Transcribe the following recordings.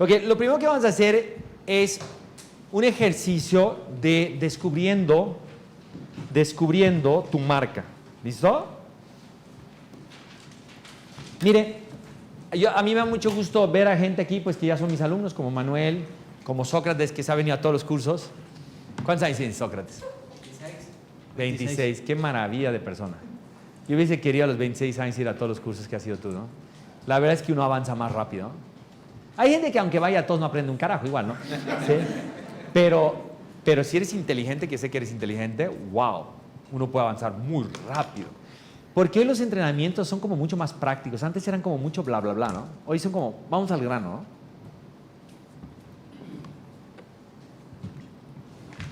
Ok, lo primero que vamos a hacer es un ejercicio de descubriendo tu marca. ¿Listo? Mire, a mí me da mucho gusto ver a gente aquí pues que ya son mis alumnos, como Manuel, como Sócrates, que se ha venido a todos los cursos. ¿Cuántos años tiene Sócrates? 26. Qué maravilla de persona. Yo hubiese querido a los 26 años ir a todos los cursos que has ido tú, ¿no? La verdad es que uno avanza más rápido, ¿no? Hay gente que aunque vaya a todos no aprende un carajo, igual, ¿no? ¿Sí? Pero si eres inteligente, que sé que eres inteligente, wow, uno puede avanzar muy rápido. Porque hoy los entrenamientos son como mucho más prácticos. Antes eran como mucho bla, bla, bla, ¿no? Hoy son como, vamos al grano, ¿no?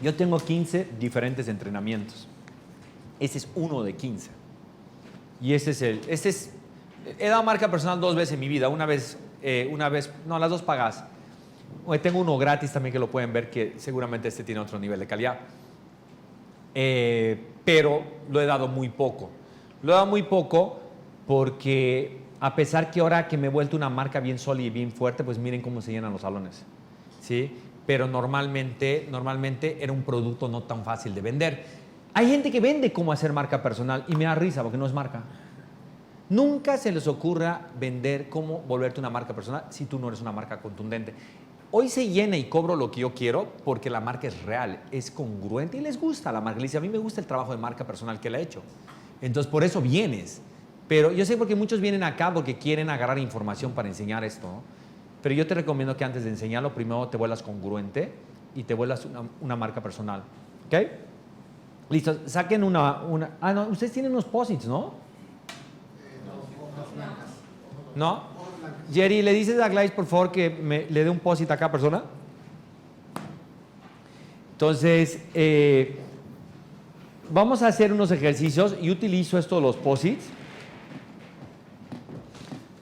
Yo tengo 15 diferentes entrenamientos. Ese es uno de 15. Y he dado marca personal 2 veces en mi vida. Una vez, no, las 2 pagas. Hoy tengo uno gratis también que lo pueden ver, que seguramente este tiene otro nivel de calidad. Pero lo he dado muy poco. Lo he dado muy poco porque a pesar que ahora que me he vuelto una marca bien sólida y bien fuerte, pues miren cómo se llenan los salones, ¿sí? Pero normalmente era un producto no tan fácil de vender. Hay gente que vende cómo hacer marca personal y me da risa porque no es marca. Nunca se les ocurra vender cómo volverte una marca personal si tú no eres una marca contundente. Hoy se llena y cobro lo que yo quiero porque la marca es real, es congruente y les gusta la marca. Le dice, a mí me gusta el trabajo de marca personal que le he hecho. Entonces, por eso vienes. Pero yo sé porque muchos vienen acá porque quieren agarrar información para enseñar esto, ¿no? Pero yo te recomiendo que antes de enseñarlo, primero te vuelvas congruente y te vuelvas una marca personal. ¿Ok? Listo, saquen una... Ah, no, ustedes tienen unos posits, ¿no? ¿No? Jerry, ¿le dices a Gladys, por favor, que le dé un posit a cada persona? Entonces, vamos a hacer unos ejercicios y utilizo esto de los posits.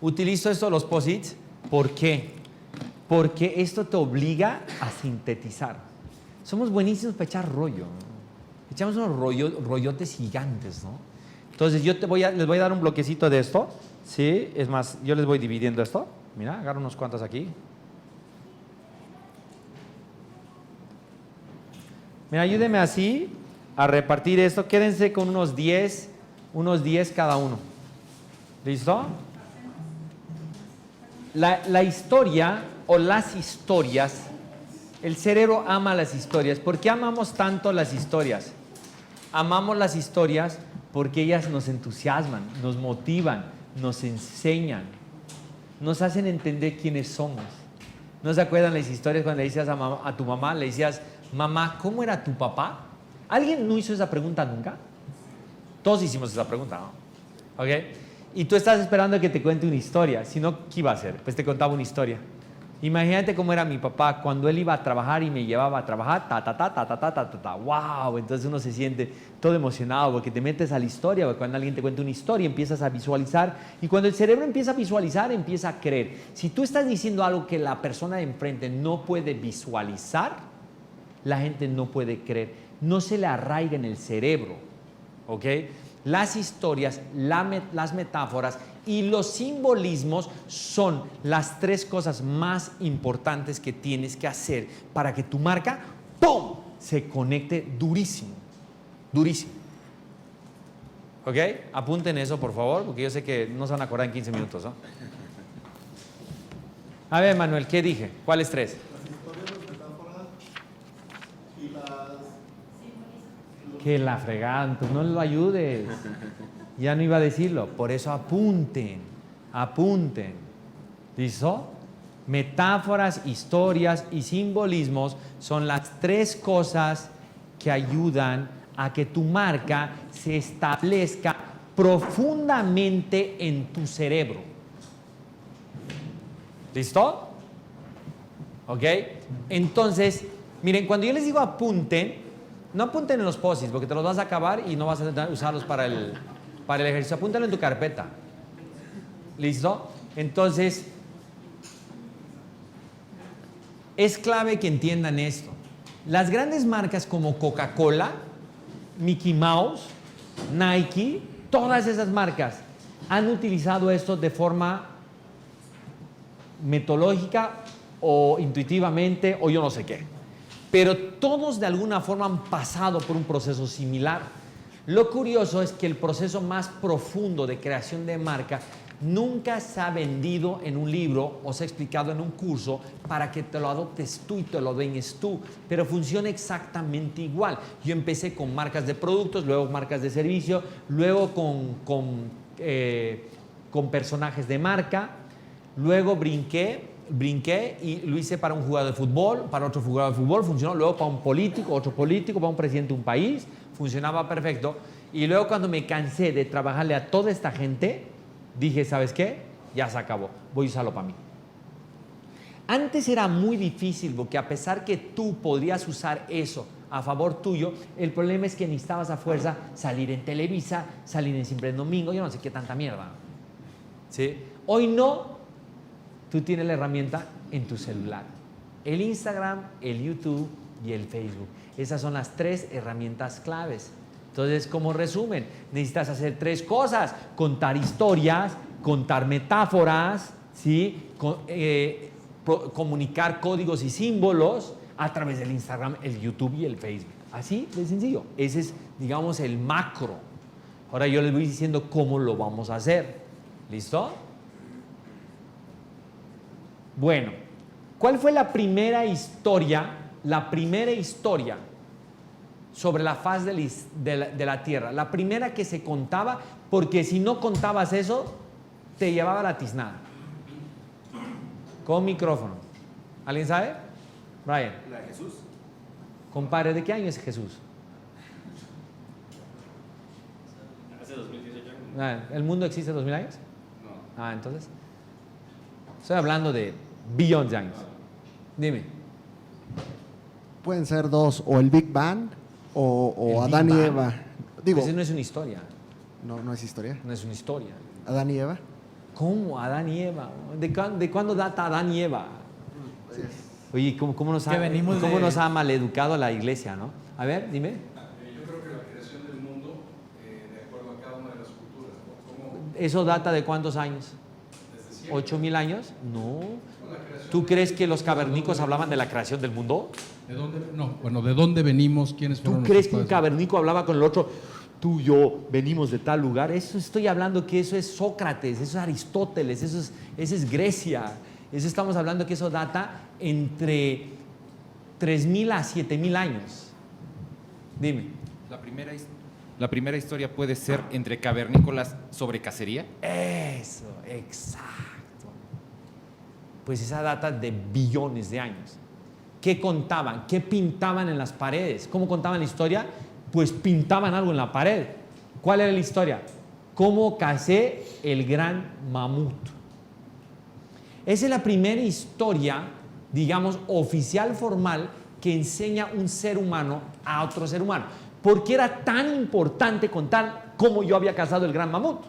Utilizo esto de los posits, ¿por qué? Porque esto te obliga a sintetizar. Somos buenísimos para echar rollo, ¿no? Echamos unos rollotes gigantes, ¿no? Entonces, les voy a dar un bloquecito de esto, ¿sí? Es más, yo les voy dividiendo esto. Mira, agarro unos cuantos aquí. Mira, ayúdenme así a repartir esto. Quédense con unos 10 cada uno. ¿Listo? La historia o las historias, el cerebro ama las historias. ¿Por qué amamos tanto las historias? Amamos las historias porque ellas nos entusiasman, nos motivan, nos enseñan, nos hacen entender quiénes somos. ¿No se acuerdan las historias cuando le decías a tu mamá, le decías, mamá, ¿cómo era tu papá? ¿Alguien no hizo esa pregunta nunca? Todos hicimos esa pregunta, ¿no? ¿Ok? Y tú estás esperando que te cuente una historia. Si no, ¿qué iba a hacer? Pues te contaba una historia. Imagínate cómo era mi papá cuando él iba a trabajar y me llevaba a trabajar, wow, entonces uno se siente todo emocionado porque te metes a la historia, porque cuando alguien te cuenta una historia empiezas a visualizar y cuando el cerebro empieza a visualizar empieza a creer. Si tú estás diciendo algo que la persona de enfrente no puede visualizar, la gente no puede creer, no se le arraiga en el cerebro, ¿ok? Las historias, las metáforas y los simbolismos son las 3 cosas más importantes que tienes que hacer para que tu marca, ¡pum!, se conecte durísimo, durísimo. ¿Ok? Apunten eso, por favor, porque yo sé que no se van a acordar en 15 minutos, ¿no? A ver, Manuel, ¿qué dije? ¿Cuáles 3? Las historias, las metáforas y las... Que la fregaban, pues no lo ayudes. Ya no iba a decirlo. Por eso apunten. ¿Listo? Metáforas, historias y simbolismos son las 3 cosas que ayudan a que tu marca se establezca profundamente en tu cerebro. ¿Listo? ¿Ok? Entonces, miren, cuando yo les digo apunten, no apunten en los post-its porque te los vas a acabar y no vas a usarlos para el ejercicio. Apúntalo en tu carpeta. ¿Listo? Entonces, es clave que entiendan esto. Las grandes marcas como Coca-Cola, Mickey Mouse, Nike, todas esas marcas han utilizado esto de forma metodológica o intuitivamente, o yo no sé qué. Pero todos de alguna forma han pasado por un proceso similar. Lo curioso es que el proceso más profundo de creación de marca nunca se ha vendido en un libro o se ha explicado en un curso para que te lo adoptes tú y te lo dueñes tú, pero funciona exactamente igual. Yo empecé con marcas de productos, luego marcas de servicio, luego con personajes de marca, luego brinqué y lo hice para un jugador de fútbol, para otro jugador de fútbol, funcionó, luego para un político, otro político, para un presidente de un país, funcionaba perfecto. Y luego cuando me cansé de trabajarle a toda esta gente, dije, ¿sabes qué? Ya se acabó, voy a usarlo para mí. Antes era muy difícil porque a pesar que tú podrías usar eso a favor tuyo, el problema es que necesitabas a fuerza salir en Televisa, salir en Siempre en Domingo, yo no sé qué tanta mierda. ¿Sí? Hoy no, tú tienes la herramienta en tu celular. El Instagram, el YouTube y el Facebook. Esas son las 3 herramientas claves. Entonces, como resumen, necesitas hacer 3 cosas: contar historias, contar metáforas, ¿sí? Comunicar códigos y símbolos a través del Instagram, el YouTube y el Facebook. Así de sencillo. Ese es, digamos, el macro. Ahora yo les voy diciendo cómo lo vamos a hacer. ¿Listo? Bueno, ¿cuál fue la primera historia? La primera historia sobre la faz de la tierra. La primera que se contaba, porque si no contabas eso, te llevaba la tiznada. Con micrófono. ¿Alguien sabe? Brian. ¿La de Jesús? Compadre, ¿de qué año es Jesús? Hace 2018 años. ¿El mundo existe 2000 años? No. Entonces. Estoy hablando de billones de años. Dime. Pueden ser 2, o el Big Bang o El Adán Big y Bang. Eva. Digo, Esa no es una historia. no es historia. No es una historia. Adán y Eva. ¿Cómo? Adán y Eva. ¿De cuándo data Adán y Eva? Oye, ¿cómo nos ha maleducado la iglesia, no? A ver, dime. Yo creo que la creación del mundo, de acuerdo a cada una de las culturas, ¿no? ¿Cómo? ¿Eso data de cuántos años? Desde siempre. ¿8,000 años? No. La creación ¿Tú crees que los cavernícolas hablaban de la creación del mundo? ¿De dónde? No, bueno, ¿de dónde venimos? ¿Quiénes fueron? ¿Tú crees nuestros que un padres? cavernícola hablaba con el otro? Tú y yo venimos de tal lugar. Eso estoy hablando que eso es Sócrates, eso es Aristóteles, eso es Grecia. Eso estamos hablando que eso data entre 3,000 a 7,000 años. Dime. La primera historia puede ser entre cavernícolas sobre cacería. Eso, exacto. Pues esa data de billones de años. ¿Qué contaban? ¿Qué pintaban en las paredes? ¿Cómo contaban la historia? Pues pintaban algo en la pared. ¿Cuál era la historia? ¿Cómo cacé el gran mamut? Esa es la primera historia, digamos, oficial, formal, que enseña un ser humano a otro ser humano. ¿Por qué era tan importante contar cómo yo había cazado el gran mamut?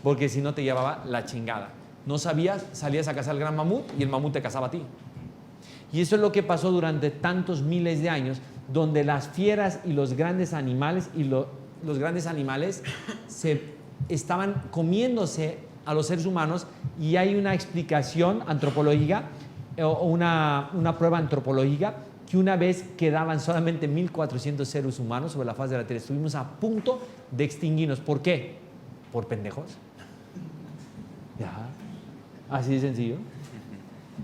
Porque si no te llevaba la chingada. No sabías, salías a cazar el gran mamut y el mamut te cazaba a ti. Y eso es lo que pasó durante tantos miles de años, donde las fieras y los grandes animales se estaban comiéndose a los seres humanos, y hay una explicación antropológica o una prueba antropológica que una vez quedaban solamente 1,400 seres humanos sobre la faz de la Tierra. Estuvimos a punto de extinguirnos. ¿Por qué? Por pendejos. Ya. Así de sencillo.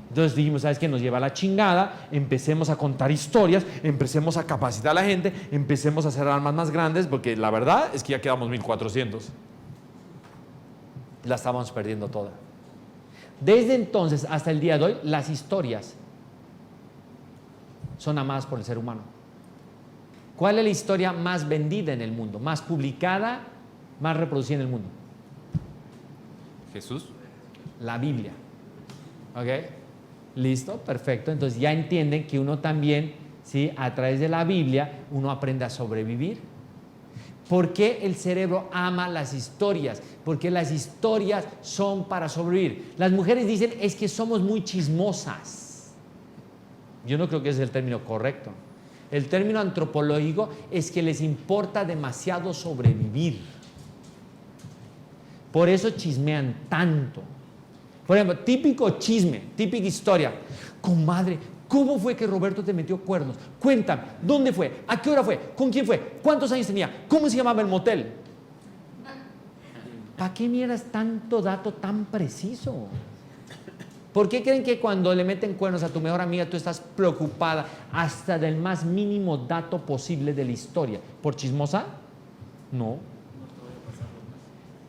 Entonces dijimos, ¿sabes qué? Nos lleva a la chingada, empecemos a contar historias, empecemos a capacitar a la gente, empecemos a hacer armas más grandes, porque la verdad es que ya quedamos 1,400. La estábamos perdiendo toda. Desde entonces hasta el día de hoy, las historias son amadas por el ser humano. ¿Cuál es la historia más vendida en el mundo? Más publicada, más reproducida en el mundo. Jesús. La Biblia. ¿Ok? ¿Listo? Perfecto. Entonces ya entienden que uno también, ¿sí? A través de la Biblia, uno aprende a sobrevivir. ¿Por qué el cerebro ama las historias? Porque las historias son para sobrevivir. Las mujeres dicen, es que somos muy chismosas. Yo no creo que ese es el término correcto. El término antropológico es que les importa demasiado sobrevivir. Por eso chismean tanto. Por ejemplo, típico chisme, típica historia. Comadre, ¿cómo fue que Roberto te metió cuernos? Cuéntame, ¿dónde fue? ¿A qué hora fue? ¿Con quién fue? ¿Cuántos años tenía? ¿Cómo se llamaba el motel? ¿Para qué mierdas tanto dato tan preciso? ¿Por qué creen que cuando le meten cuernos a tu mejor amiga tú estás preocupada hasta del más mínimo dato posible de la historia? ¿Por chismosa? No.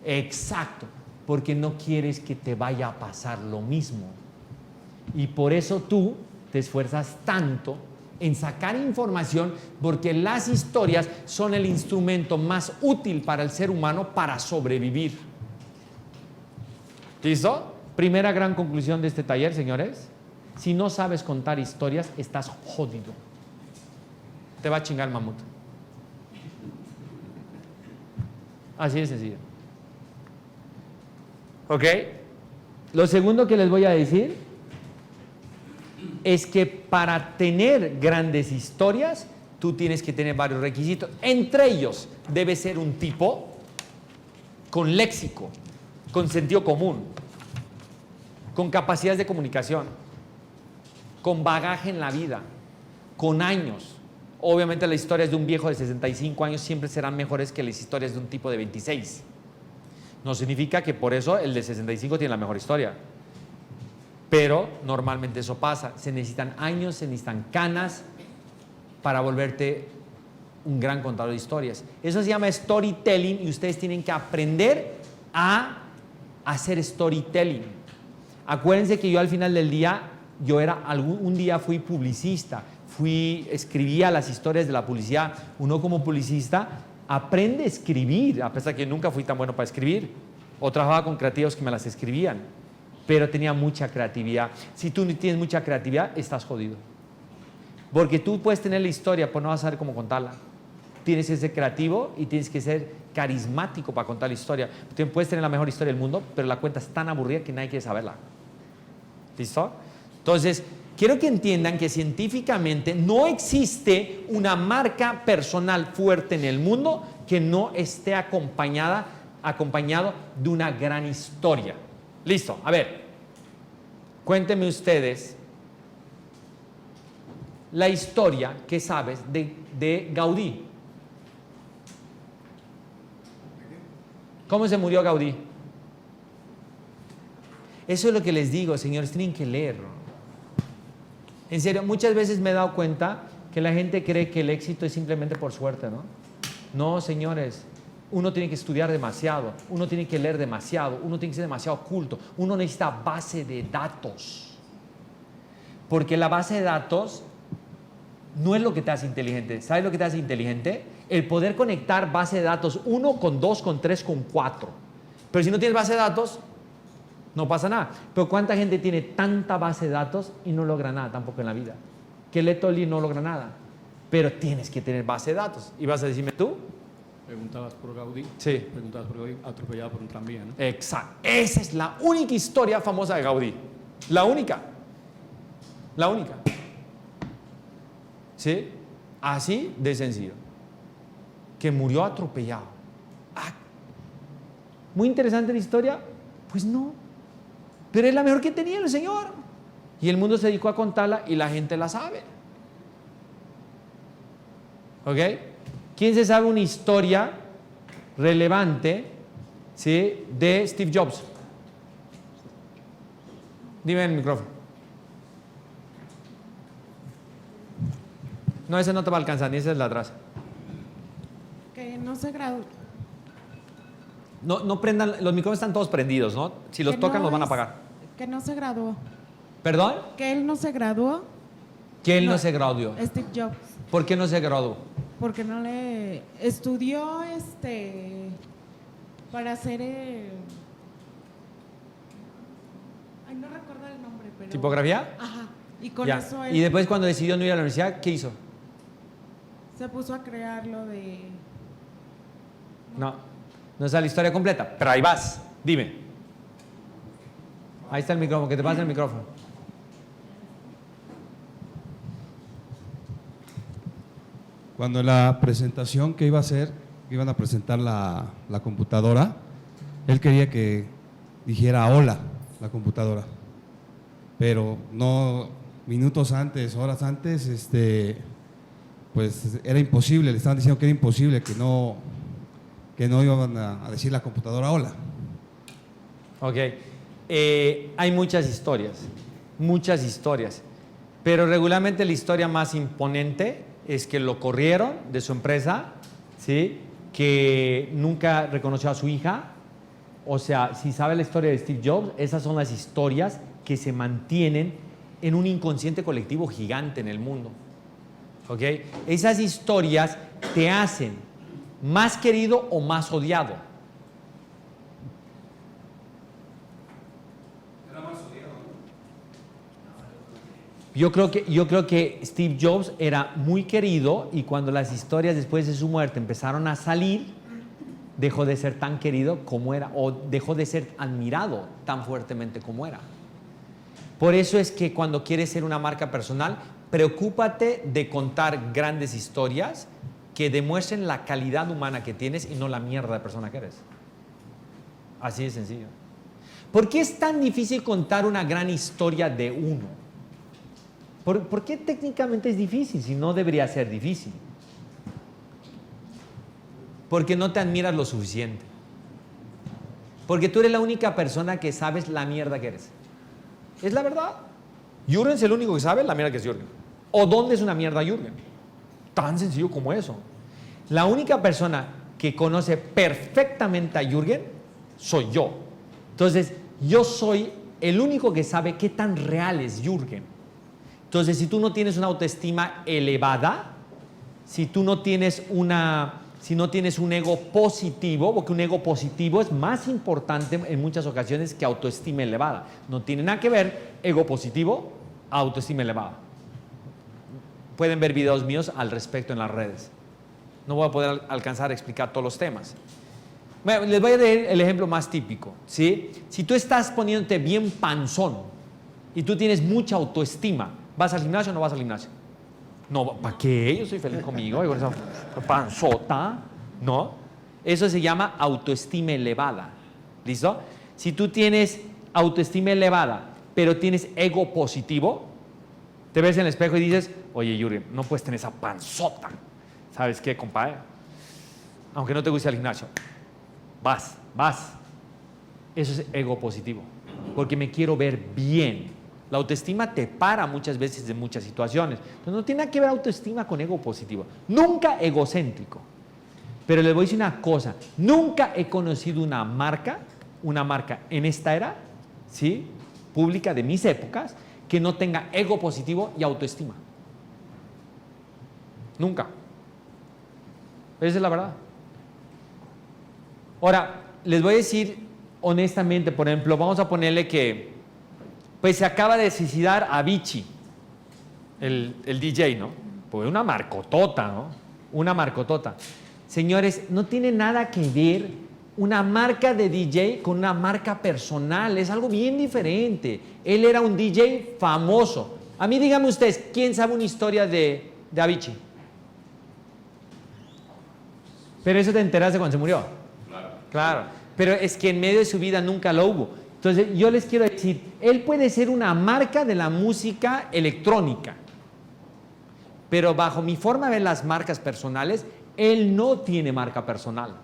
Exacto, porque no quieres que te vaya a pasar lo mismo. Y por eso tú te esfuerzas tanto en sacar información, porque las historias son el instrumento más útil para el ser humano para sobrevivir. ¿Listo? Primera gran conclusión de este taller, señores. Si no sabes contar historias, estás jodido. Te va a chingar el mamut. Así de sencillo. ¿Ok? Lo segundo que les voy a decir es que para tener grandes historias, tú tienes que tener varios requisitos. Entre ellos, debe ser un tipo con léxico, con sentido común, con capacidades de comunicación, con bagaje en la vida, con años. Obviamente las historias de un viejo de 65 años siempre serán mejores que las historias de un tipo de 26. No significa que por eso el de 65 tiene la mejor historia. Pero normalmente eso pasa. Se necesitan años, se necesitan canas para volverte un gran contador de historias. Eso se llama storytelling y ustedes tienen que aprender a hacer storytelling. Acuérdense que yo al final del día, un día fui publicista, escribía las historias de la publicidad. Uno como publicista aprende a escribir, a pesar de que nunca fui tan bueno para escribir, o trabajaba con creativos que me las escribían, pero tenía mucha creatividad. Si tú no tienes mucha creatividad, estás jodido. Porque tú puedes tener la historia, pero no vas a saber cómo contarla. Tienes que ser creativo y tienes que ser carismático para contar la historia. Tú puedes tener la mejor historia del mundo, pero la cuenta es tan aburrida que nadie quiere saberla. ¿Listo? Entonces, quiero que entiendan que científicamente no existe una marca personal fuerte en el mundo que no esté acompañado de una gran historia. Listo, a ver, cuéntenme ustedes la historia que sabes de Gaudí. ¿Cómo se murió Gaudí? Eso es lo que les digo, señores, tienen que leer. En serio, muchas veces me he dado cuenta que la gente cree que el éxito es simplemente por suerte, ¿no? No, señores, uno tiene que estudiar demasiado, uno tiene que leer demasiado, uno tiene que ser demasiado culto, uno necesita base de datos. Porque la base de datos no es lo que te hace inteligente. ¿Sabes lo que te hace inteligente? El poder conectar base de datos 1 con 2, con 3, con 4. Pero si no tienes base de datos, no pasa nada. Pero ¿cuánta gente tiene tanta base de datos y no logra nada tampoco en la vida? Que Letoli no logra nada. Pero tienes que tener base de datos. ¿Y vas a decirme tú? Preguntabas por Gaudí. Sí. Preguntabas por Gaudí, atropellado por un tranvía, ¿no? Exacto. Esa es la única historia famosa de Gaudí. La única. La única. ¿Sí? Así de sencillo. Que murió atropellado. Ah, muy interesante la historia. Pues no. Pero es la mejor que tenía el Señor. Y el mundo se dedicó a contarla y la gente la sabe. ¿Ok? ¿Quién se sabe una historia relevante, ¿sí?, de Steve Jobs? Dime en el micrófono. No, ese no te va a alcanzar, ni esa es la atrás. Que no se graduó. No prendan, los micrófonos están todos prendidos, ¿no? Si los tocan, los van a apagar. Que no se graduó. ¿Perdón? Que él no se graduó. Que él no se graduó. Steve Jobs. ¿Por qué no se graduó? Porque no le estudió para hacer ay, no recuerdo el nombre, pero ¿Tipografía? ajá. Y con Ya. eso él Y después cuando decidió no ir a la universidad, ¿qué hizo? se puso a crear lo de No es la historia completa, pero ahí vas. Dime. Ahí está el micrófono, que te pase el micrófono. Cuando en la presentación que iba a hacer, que iban a presentar la computadora, él quería que dijera hola. la computadora. Pero no minutos antes, horas antes, pues era imposible, le estaban diciendo que era imposible, que no iban a decir la computadora hola. Ok. Hay muchas historias, pero regularmente la historia más imponente es que lo corrieron de su empresa, ¿sí? Que nunca reconoció a su hija. O sea, si sabe la historia de Steve Jobs, esas son las historias que se mantienen en un inconsciente colectivo gigante en el mundo. ¿Ok? Esas historias te hacen más querido o más odiado. Yo creo que Steve Jobs era muy querido y cuando las historias después de su muerte empezaron a salir, dejó de ser tan querido como era, o dejó de ser admirado tan fuertemente como era. Por eso es que cuando quieres ser una marca personal, preocúpate de contar grandes historias que demuestren la calidad humana que tienes y no la mierda de persona que eres. Así de sencillo. ¿Por qué es tan difícil contar una gran historia de uno? ¿Por qué técnicamente es difícil si no debería ser difícil? Porque no te admiras lo suficiente. Porque tú eres la única persona que sabes la mierda que eres. Es la verdad. Jürgen es el único que sabe la mierda que es Jürgen. ¿O dónde es una mierda Jürgen? Tan sencillo como eso. La única persona que conoce perfectamente a Jürgen soy yo. Entonces, yo soy el único que sabe qué tan real es Jürgen. Entonces, si tú no tienes una autoestima elevada, si no tienes un ego positivo, porque un ego positivo es más importante en muchas ocasiones que autoestima elevada. No tiene nada que ver ego positivo a autoestima elevada. Pueden ver videos míos al respecto en las redes. No voy a poder alcanzar a explicar todos los temas. Bueno, les voy a dar el ejemplo más típico, ¿sí? Si tú estás poniéndote bien panzón y tú tienes mucha autoestima, ¿vas al gimnasio o no vas al gimnasio? No, ¿para qué? Yo soy feliz conmigo, con esa panzota, ¿no? Eso se llama autoestima elevada, ¿listo? Si tú tienes autoestima elevada, pero tienes ego positivo, te ves en el espejo y dices, oye, Yuri, no puedes tener esa panzota. ¿Sabes qué, compadre? Aunque no te guste el gimnasio, vas. Eso es ego positivo, porque me quiero ver bien. La autoestima te para muchas veces de muchas situaciones. Entonces no tiene nada que ver autoestima con ego positivo. Nunca egocéntrico. Pero les voy a decir una cosa. Nunca he conocido una marca en esta era, ¿sí?, pública de mis épocas, que no tenga ego positivo y autoestima. Nunca. Esa es la verdad. Ahora, les voy a decir honestamente, por ejemplo, vamos a ponerle que pues se acaba de suicidar Avicii, el DJ, ¿no? Pues una marcotota, ¿no? Una marcotota. Señores, no tiene nada que ver una marca de DJ con una marca personal. Es algo bien diferente. Él era un DJ famoso. A mí díganme ustedes, ¿quién sabe una historia de Avicii? Pero eso te enteraste cuando se murió. Claro. Pero es que en medio de su vida nunca lo hubo. Entonces, yo les quiero decir, él puede ser una marca de la música electrónica, pero bajo mi forma de ver las marcas personales, él no tiene marca personal.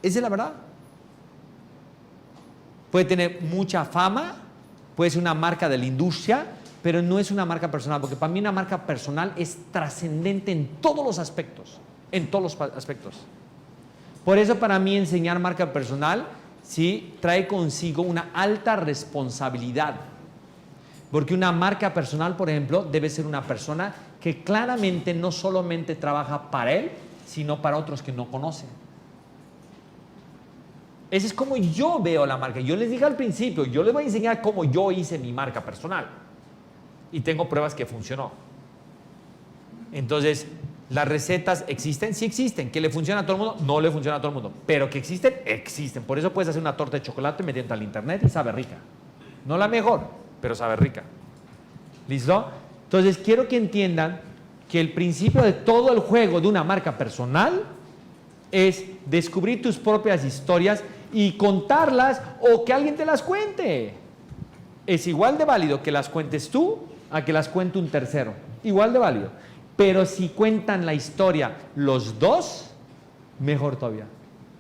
Esa es la verdad. Puede tener mucha fama, puede ser una marca de la industria, pero no es una marca personal, porque para mí una marca personal es trascendente en todos los aspectos, Por eso para mí enseñar marca personal, sí, trae consigo una alta responsabilidad. Porque una marca personal, por ejemplo, debe ser una persona que claramente no solamente trabaja para él, sino para otros que no conocen. Ese es como yo veo la marca. Yo les dije al principio, yo les voy a enseñar cómo yo hice mi marca personal. Y tengo pruebas que funcionó. Entonces, ¿las recetas existen? Sí existen. ¿Que le funciona a todo el mundo? No le funciona a todo el mundo. Pero que existen, existen. Por eso puedes hacer una torta de chocolate metiendo al internet y sabe rica. No la mejor, pero sabe rica. ¿Listo? Entonces, quiero que entiendan que el principio de todo el juego de una marca personal es descubrir tus propias historias y contarlas o que alguien te las cuente. Es igual de válido que las cuentes tú a que las cuente un tercero. Igual de válido. Pero si cuentan la historia los dos, mejor todavía.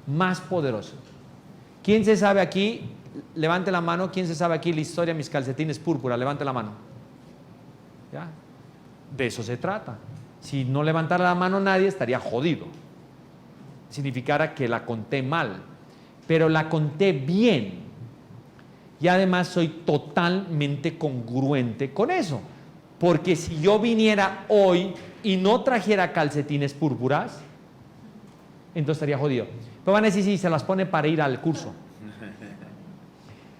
Más poderoso. ¿Quién se sabe aquí? Levante la mano. ¿Quién se sabe aquí la historia de mis calcetines púrpura? Levante la mano. ¿Ya? De eso se trata. Si no levantara la mano nadie, estaría jodido. Significara que la conté mal. Pero la conté bien. Y además soy totalmente congruente con eso. Porque si yo viniera hoy y no trajera calcetines púrpuras, entonces estaría jodido. Pero van a decir, sí, se las pone para ir al curso.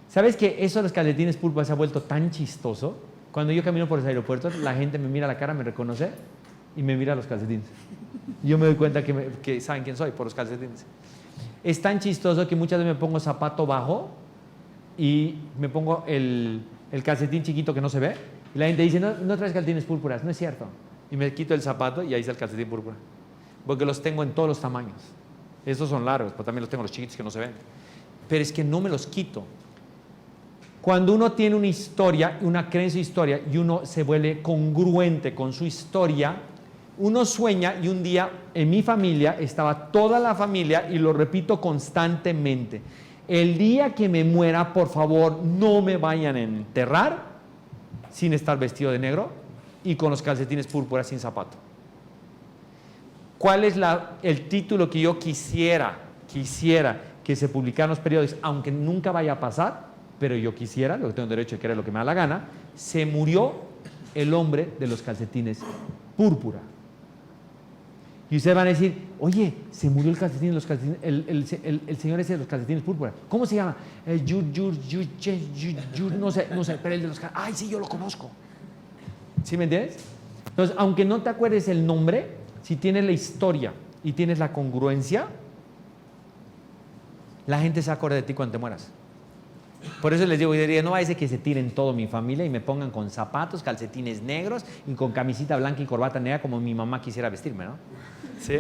¿Sabes que eso de los calcetines púrpuras se ha vuelto tan chistoso? Cuando yo camino por los aeropuertos, la gente me mira la cara, me reconoce y me mira los calcetines. Yo me doy cuenta que saben quién soy por los calcetines. Es tan chistoso que muchas veces me pongo zapato bajo y me pongo el calcetín chiquito que no se ve. Y la gente dice, no traes calcetines púrpuras. No es cierto. Y me quito el zapato y ahí está el calcetín púrpura. Porque los tengo en todos los tamaños. Estos son largos, pero también los tengo los chiquitos que no se ven. Pero es que no me los quito. Cuando uno tiene una historia, una creencia historia, y uno se vuelve congruente con su historia, uno sueña, y un día en mi familia estaba toda la familia, y lo repito constantemente, el día que me muera, por favor, no me vayan a enterrar sin estar vestido de negro y con los calcetines púrpuras sin zapato. ¿Cuál es el título que yo quisiera que se publicara en los periódicos, aunque nunca vaya a pasar? Pero yo quisiera, lo que tengo derecho a querer lo que me da la gana, se murió el hombre de los calcetines púrpura. Y ustedes van a decir, oye, se murió el calcetín de los calcetines, el señor ese de los calcetines púrpura. ¿Cómo se llama? No sé, pero el de los calcetines. Ay, sí, yo lo conozco. ¿Sí me entiendes? Entonces, aunque no te acuerdes el nombre, si tienes la historia y tienes la congruencia, la gente se acuerda de ti cuando te mueras. Por eso les digo, yo diría, no vaya a ser que se tiren toda mi familia y me pongan con zapatos, calcetines negros y con camisita blanca y corbata negra como mi mamá quisiera vestirme, ¿no? ¿Sí?